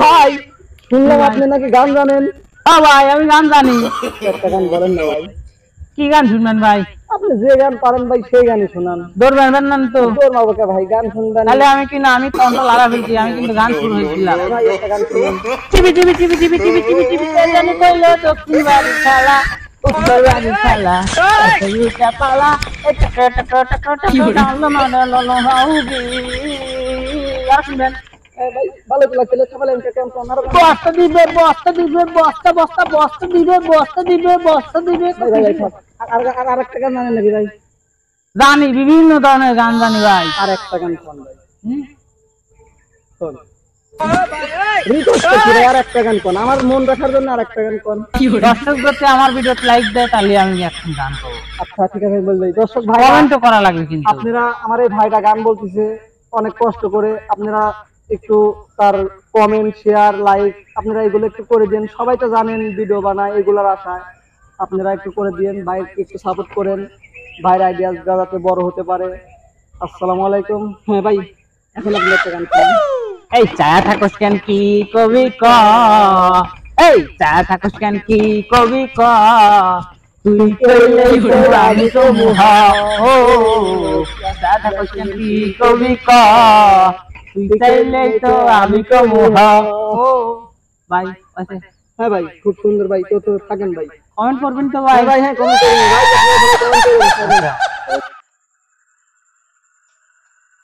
ভাই শুনলাম আপনি নাকি গান জানেন। হ্যাঁ ভাই আমি গান জানি। একটা গান বলেন না ভাই। কি গান শুনবেন ভাই? আপনি যে গান পারেন ভাই সেই গানই শোনান। দৌড় মারবেন না তো? দৌড় মারবো কে ভাই, গান শুনবেন। তাহলে আমি কি না, আমি তন্ত্র লাড়া ফেলছি, আমি কিন্তু গান শুরু হয়েছিলাম। ভাই একটা গান শুনুন। TV TV TV TV TV TV TV জানি কইলো দক্ষিণ বাড়ি খেলা, উত্তর বাড়ি খেলা, ইউটা পালা, এটা টাটা টাটা টাটা ডালো মাডালো হাউবি। আসবেন ভাই ভালো তো লাগছিল, সকালে কেমন আর বস্তা দিবে, বস্তা দিবে, বস্তা বস্তা বস্তা দিবে, বস্তা দিবে, বস্তা দিবে। ভাই ভাই ভাই আর একটা গান জানেন নাকি ভাই? জানি, বিভিন্ন ধরনের গান জানি ভাই। আর একটা গান শোন ভাই। শোন রিকোয়েস্ট করছি ভাই, আর একটা গান কোন, আমার মন রাখার জন্য আর একটা গান কোন। দর্শক যদি আমার ভিডিওতে লাইক দেয় তাহলে আমি এখন গান করবো। আচ্ছা ঠিক আছে বলবেন। দর্শক ভাই কমেন্টও করা লাগবে কিন্তু। আপনারা আমার এই ভাইটা গান বলতেছে অনেক কষ্ট করে, আপনারা একটু তার কমেন্ট শেয়ার লাইক আপনারা এগুলো একটু করে দেন। সবাই তো জানেন ভিডিও বানায় এগুলোর আশায়, আপনারা একটু করে দিন, ভাইকে একটু সাপোর্ট করেন, ভাইয়ের আইডিয়া যাতে বড় হতে পারে। আসসালামু আলাইকুম। হ্যাঁ ভাই এখন আপনি একটা গান শুনুন। এই ছায়া থাকস কেন কি কবি ক, এই ছায়া থাকস কেন কি কবি ক, তুই কইলেই তো আমি তো মুহা, ও ছায়া থাকস কেন কি কবি ক, তুই চাইলেই তো আমি তো মুহা। ও ভাই আছে। হ্যাঁ ভাই খুব সুন্দর ভাই, তো থাকেন ভাই। কমেন্ট করবেন তো ভাই? হ্যাঁ ভাই, হ্যাঁ কমেন্ট করুন ভাই, আপনারা সবাই কমেন্ট করুন।